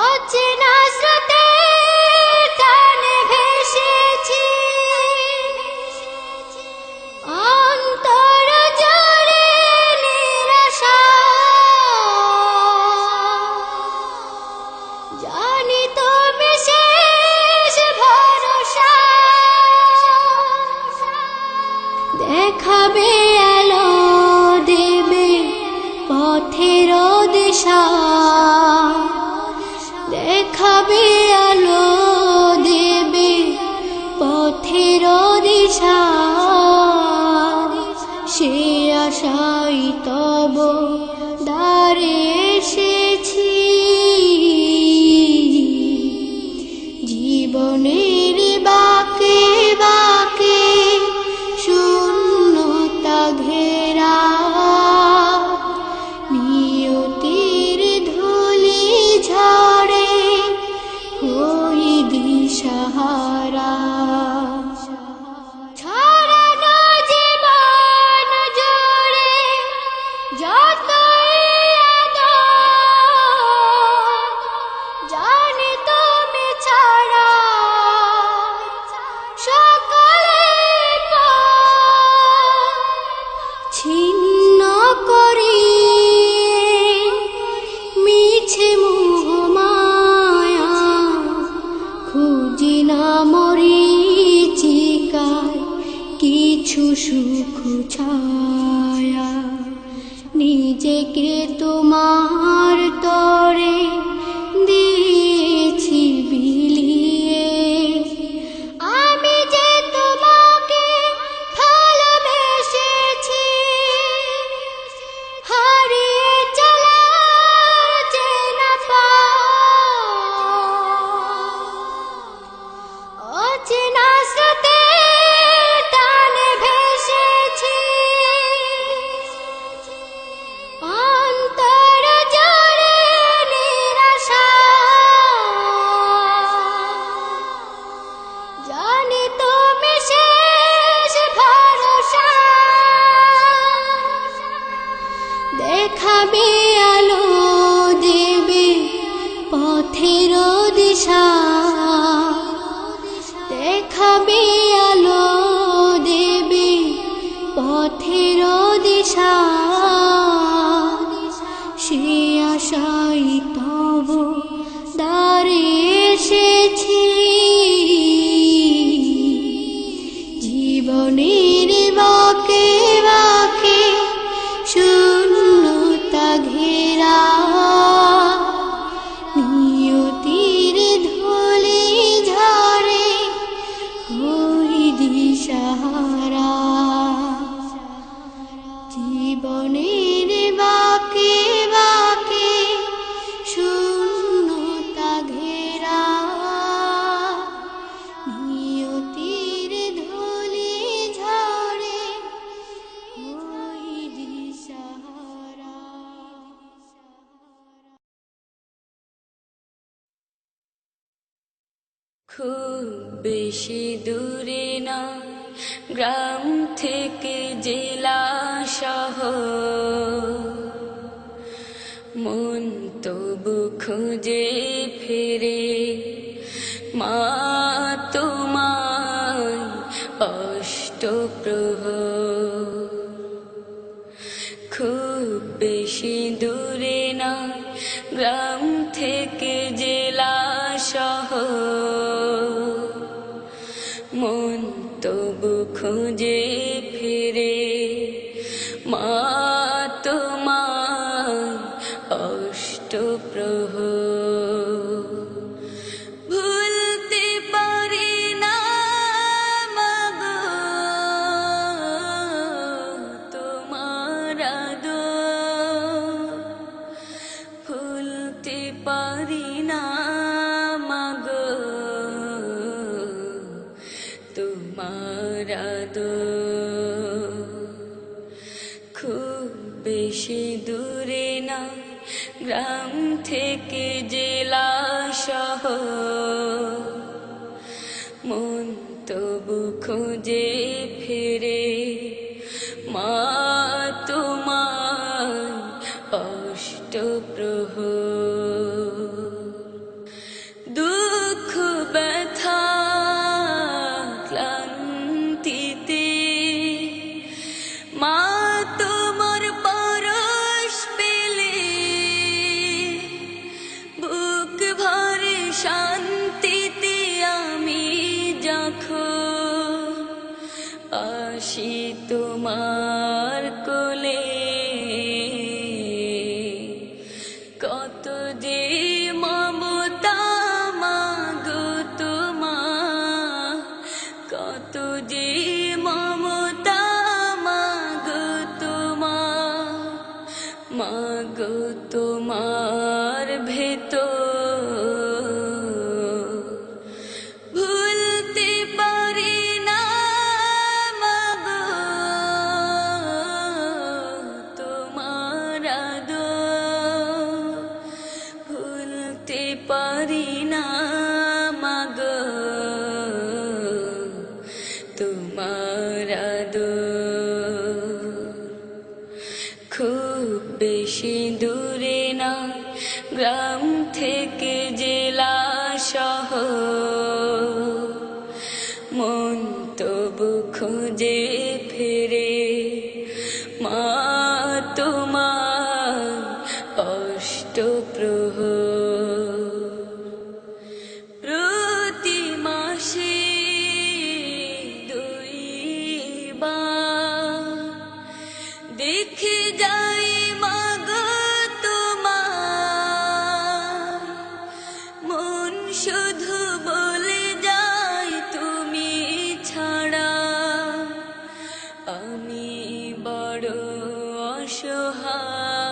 Speaker 4: অচেনা স্রোতে টানে ভেসেছি, অন্তর জুড়ে নিরাশা। জানি তুমি শেষ ভরসা, দেখাবে আলো দেবে পথের দিশা, দেখাবে আলো দেবে পথের দিশা। সে আশাই তব দ্বারে এসেছি, জীবনের বাঁকে বাঁকে শূন্যতা ঘেরা, নিয়তির ধূলি ঝরে হই দিশাহারা। ছায়া নিজেকে তোমার তরে দিয়েছি বিলিয়ে আমি যে তোমাকে ভালোবেসেছি হারিয়ে চলা চেনা অচেনা স্রোতে টানে ভেসেছি অন্তর জুড়ে নিরাশা জানি তুমি শেষ ভরসা দেখাবে আলো দেবে পথের দিশা দেখাবে আলো দেবে পথের দিশা সে আশাই তব দ্বারে এসেছি জীবনের বাঁকে বাঁকে শূন্যতা ঘেরা নিয়তির ধুলি ঝরে হই দিশাহারা জীবনের বাঁকে বাঁকে শূন্যতা ঘেরা নিয়তির ধুলি ঝরে হই দিশাহারা।
Speaker 1: খুব বেশি দূরে না গ্রাম থেকে জেলা শহর মন তবু খুঁজে ফিরে মা তোমায় অষ্টপ্রহর খুব বেশি দূরে না গ্রাম থেকে জেলা শহর মন তবু খুঁজে ফিরে মা তোমায় অষ্টপ্রহর ভুলতে পারি না মাগো তোমার আদর ভুলতে পারি না মাগো তোমার আদর খুব বেশি দূরে না গ্রাম থেকে জেলা শহর মন তবু খুঁজে ফিরে মা তোমায় অষ্টপ্রহর দুঃখ ব্যথা ক্লান্তিতে মা তোমার পরশ পেলে বুক ভরে শান্তিতে আমি যখন আসি তোমার কোলে কত যে মমতা মাগো তোমার কত যে মমতা মাগো তোমার মাগো তোমার ভেতর ভুলতে পারি না মাগো তোমার আদর ভুলতে পারি না মাগো তোমার আদর খুব বেশি দূরে না গ্রাম থেকে জেলা শহর মন তবু খুঁজে ফিরে মা তোমায় অষ্টপ্রহর শুধু বলে যায় তুমি ছাড়া আমি বড় অসহায়।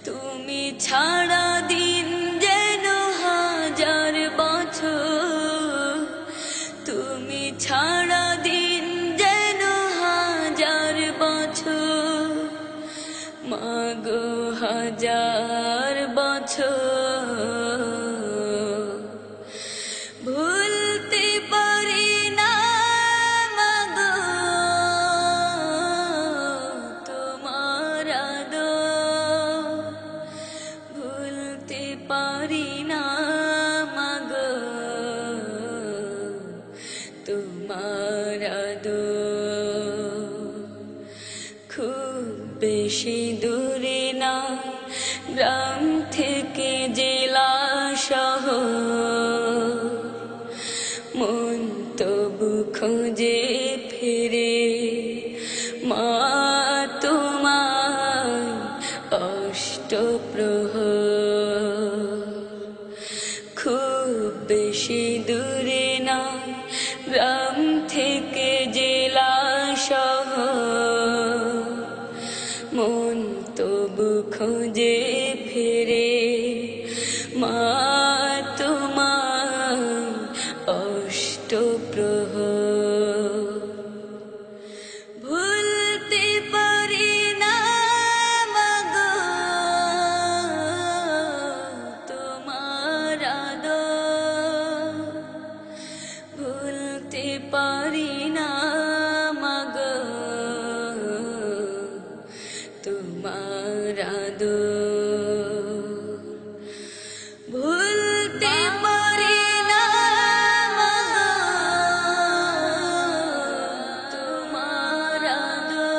Speaker 1: তুমি ছাড়া দিন যেন হাজার বছর, তুমি ছাড়া দিন যেন হাজার বছর, মাগো হাজার বছর। ভুলতে পারি না মাগো তোমার আদর, ভুলতে পারি না মাগো তোমার আদর। খুব বেশি দূরে না গ্রাম থেকে জেলা শহর, মন তবু খোঁজে ফিরে মা তোমার অষ্টপ্রহর। খুব বেশি দূরে না গ্রাম থেকে জেলা শহর, মন তবু খোঁজে ফিরে মা তোমার অষ্টপ্রহর। ভুলতে পারি না মাগো তোমার আদর, ভুলতে পারি না মাগো তোমার আদর। ভুলতে পারি না মাগো তোমার আদর,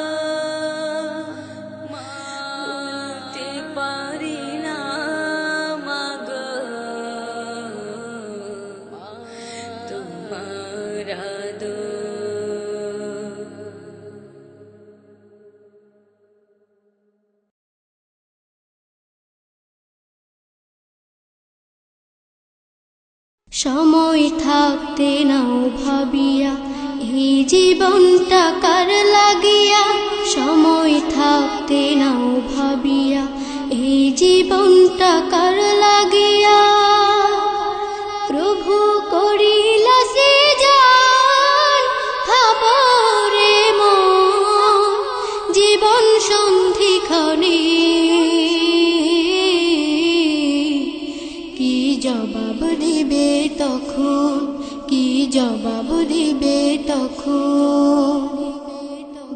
Speaker 1: ভুলতে পারি না মাগো তোমার আদর।
Speaker 4: সময় থাকতে নাও ভাবিয়া এই জীবনটা কার লাগিয়া, সময় থাকতে নাও ভাবিয়া এই জীবনটা কার লাগিয়া। প্রভু করিল সৃজন ভাবরে মন জীবন সন্ধিক্ষণে, কি জবাব দিবে তখন, কি জবাব দিবে তখন।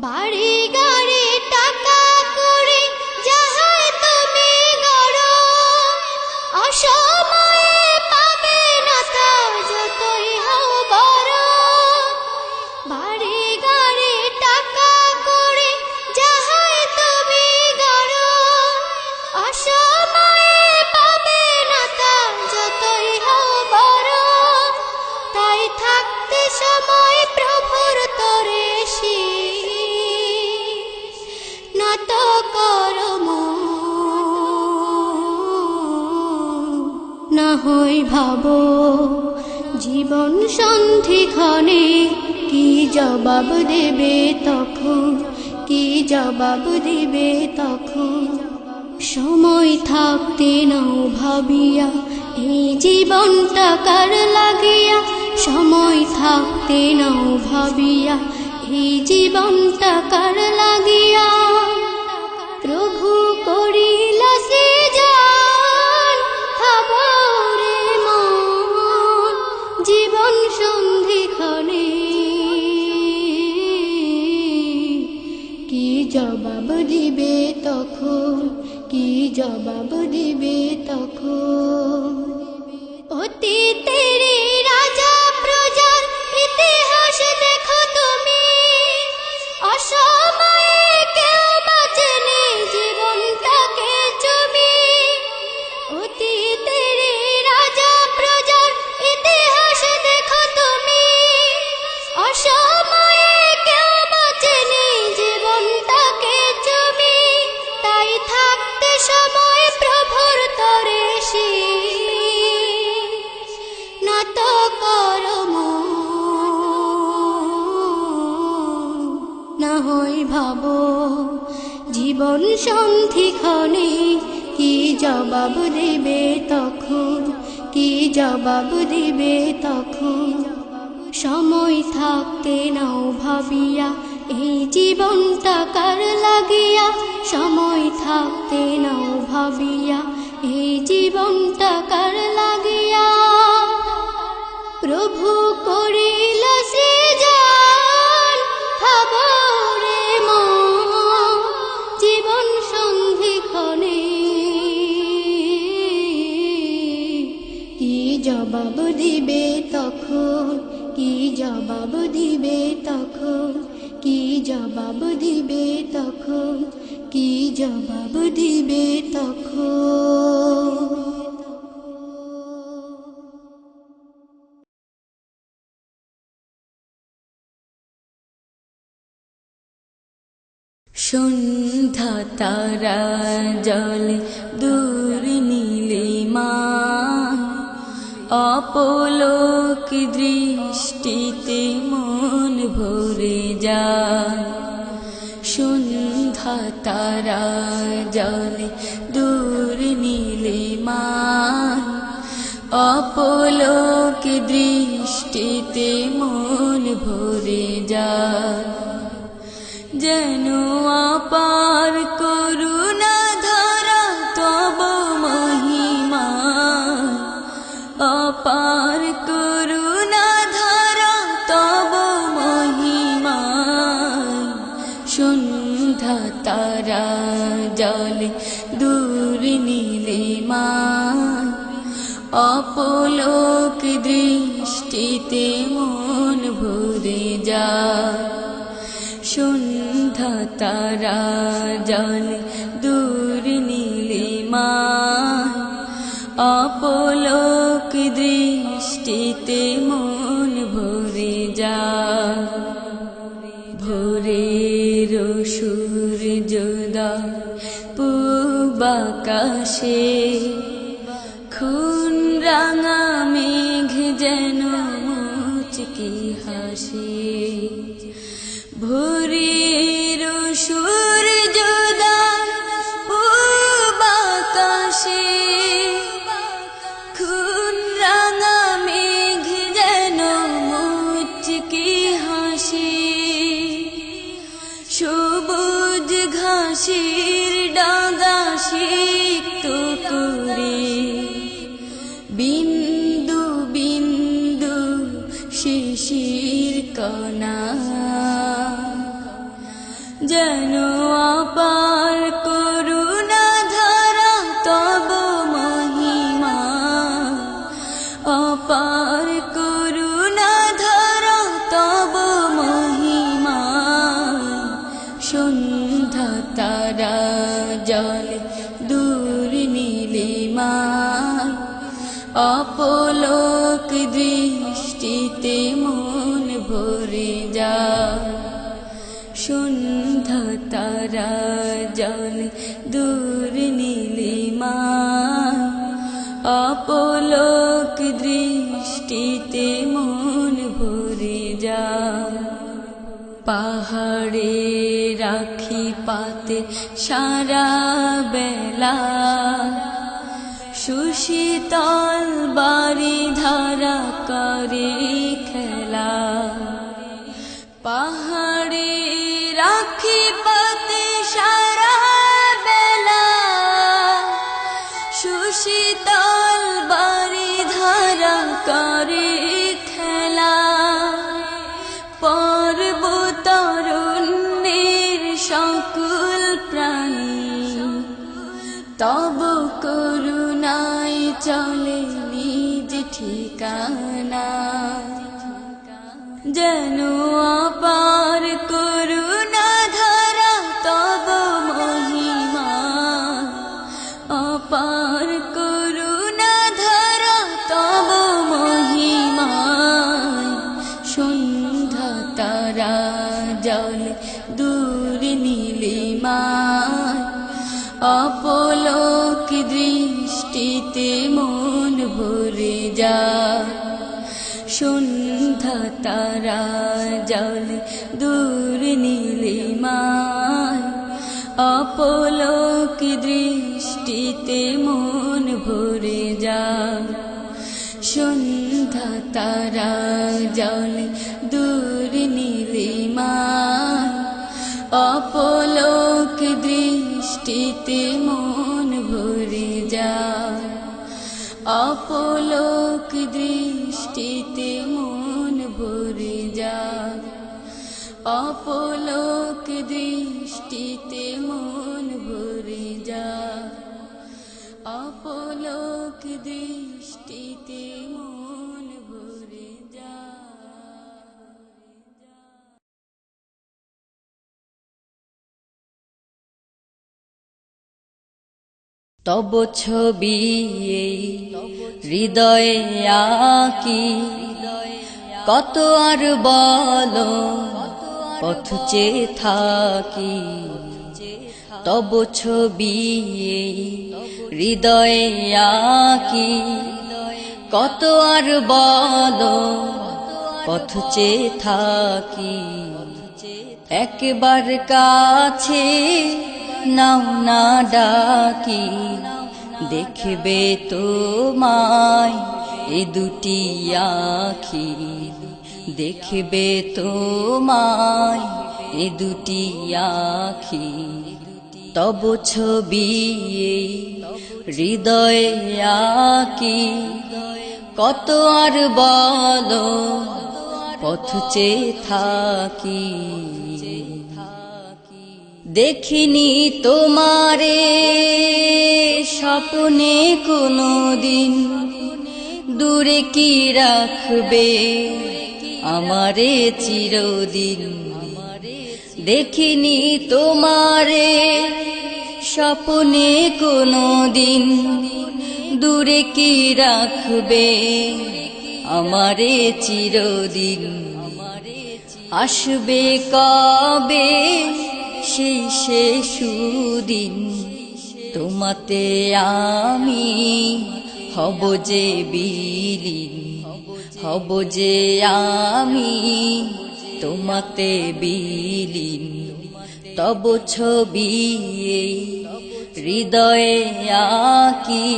Speaker 4: বাড়ি গাড়ি টাকা করি যাহাই তুমি গড়, অসময়ে পাবে না তা যতই হও বড়। বাড়ি গাড়ি টাকা করি যাহাই তুমি গড়, অসময়ে পাবে না তা যতই হও বড়। তাই থাকতে সময় প্রভুর তরে না তো করম, না হয় ভাবো জীবন সন্ধিক্ষণে, কি জবাব দেবে তখন, কি জবাব দিবে তখন। সময় থাকতে নাও ভাবিয়া এই জীবনটা কার লাগিয়া, সময় থাকতে নাও ভাবিয়া এই জীবনটা কার লাগিয়া। প্রভু করিল সৃজন ভাবরে মন জীবন সন্ধিক্ষণে, কি জবাব দিবে তখন, কি জবাব দিবে তখন। অতীতের রাজা প্রজার ইতিহাস দেখো তুমি, অসময়ে কেউ বাঁচেনি জীবনটাকে চুমি। অতীতের রাজা প্রজার ইতিহাস দেখো তুমি, অসময়ে কেউ বাঁচেনি জীবনটাকে চুমি। তাই থাকতে সময় প্রভুর তরে জবাব দিবে তখন, কি জবাব দিবে তখন? সময় থাকতে নাও ভাবিয়া এই জীবনটা কার লাগিয়া, সময় থাকতে নাও ভাবিয়া এই জীবনটা কার লাগিয়া। প্রভু করিল সৃজন খবরে মন, জীবন সন্ধিক্ষণে কি জবাব দিবে তখন, কি জবাব দিবে তখন, কি জবাব দিবে তখন, কি জবাব দিবে তখন?
Speaker 1: সন্ধ্যা তারা জলে দূর নীলিমা, অপলোক দৃষ্টিতে মন ভরে যায়। সন্ধ্যা তারা জলে দূর নীলিমা, অপলোক দৃষ্টিতে মন ভরে যায়। যেন অপার করুণা ধারা তব মহিমা, অপার করুণা ধারা তব মহিমা। সন্ধ্যা তারা জলে দূর নীলিমা, অপলোক দৃষ্টিতে মন ভরে যায়। সন্ধ্যা তারা জলে দূর নীলিমা, অপলোক দৃষ্টিতে মন ভরে যায়। ভোরের সূর্যোদয় পূব আকাশে, খুন রাঙা মেঘ যেন মুচকি হাসে। ভোরের সূর্যোদয় পূব আকাশে, খুন রাঙা মেঘ যেন মুচকি হাসে। সবুজ ঘাসের ডাঙা সিক্ত করে, বিন্দু বিন্দু শিশির কণা। যেন অপার করুণা ধারা তব মহিমা, অপার করুণা ধারা তব মহিমা। সন্ধ্যা তারা জলে দূর নীলিমা, অপলোক দৃষ্টিতে মন ভরে যায়। সন্ধ্যা তারা জলে দূর নীলিমা, অপলোক দৃষ্টিতে মন ভরে যায়। পাহাড়ে রাখি পাতে সারা বেলা, সুশীতল বাড়ি ধারা করে খেলা। পাহাড়ে রাখি পাতে সারা বেলা, সুশীতল বাড়ি ধারা করে খেলা। পর্বতারণ্যের সকল প্রাণী তব করুণায় চলে নিজ ঠিকানা। যেন অপার করুণা ধারা তব মহিমা, অপার করুণা ধারা তব মহিমা। সন্ধ্যা তারা জলে দূর নীলিমা, অপলোক দৃষ্টিতে মন ভরে যায়। সন্ধ্যা তারা জলে দূর নীলিমা, অপলোক দৃষ্টি বৃষ্টিতে মন ভরে যায়। সন্ধ্যা তারা জলে দূর নীলিমায়, অপলোক দৃষ্টিতে মন ভরে যায়। অপলোক দৃষ্টিতে মন ভরে যায়। অপলোক দৃষ্টিতে মন ভরে যায়। অপলোক দৃষ্টিতে মন ভরে যায়। তব ছবি এই হৃদয়ে আঁকি, কত আর বলো পথ চেয়ে থাকি। তব ছবি এই হৃদয়ে আঁকি, কত আর বলো পথ চেয়ে থাকি। একবার কাছে নাও না ডাকি, দেখবে তোমায় এ দুটি আঁখি। দেখবে তোমায় এ দুটি আঁখি। তব ছবি হৃদয়ে আঁকি, কত আর বলো পথ চেয়ে থাকি। দেখিনি তোমারে স্বপ্নে কোনো দিন, দূরে কি রাখবে আমারে চিরদিন। দেখিনি তোমারে স্বপ্নে কোনো দিন, দূরে কি রাখবে আমারে চিরদিন। আসবে কবে সেই শেষ দিন, তোমাতে আমি হব যে বিলীন। হব যে আমি তোমাতে বিলীন। তব ছবি হৃদয়ে আঁকি,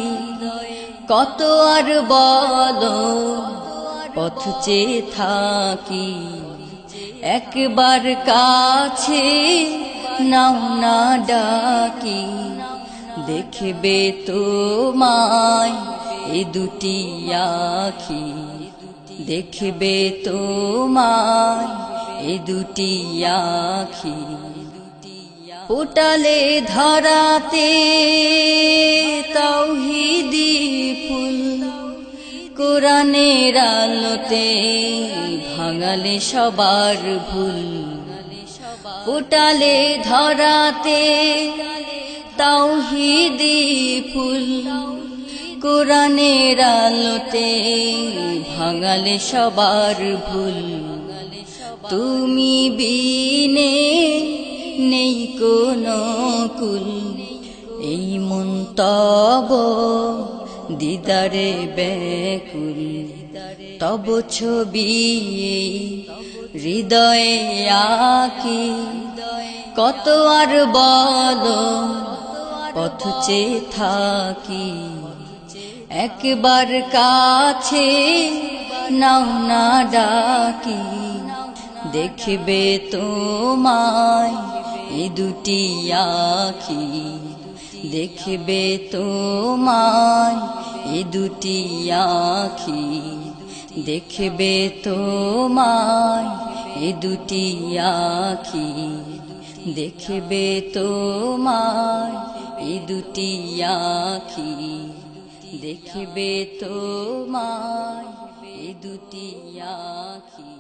Speaker 1: কত আর বলো পথ চেয়ে থাকি। একবার কাছে নাও না ডাকি, দেখবে তোমায় এ দুটি আঁখি। দেখবে তোমায় এ দুটি আঁখি। ফোটালে ধরাতে তাওহীদি ফুল, কোরআনের আলোতে ভাঙালে সবার ভুল। ফোটালে ধরাতে তাওহীদি ফুল, কোরআনের আলোতে ভাঙালে সবার ভুল। তুমি বিনে নেই কোনো কুল, এই মন তব দিদারে ব্যাকুল। তব ছবি হৃদয়ে আঁকি, কত আর বলো পথ চেয়ে থাকি। একবার কাছে নাও না ডাকি, দেখবে তোমায় এ দুটি আঁখি। দেখবে তোমায় এ দুটি আঁখি। দেখবে তোমায় এ দুটি আঁখি। দেখবে তোমায় এ দুটি আঁখি। দেখবে তোমায় এ দুটি আঁখি।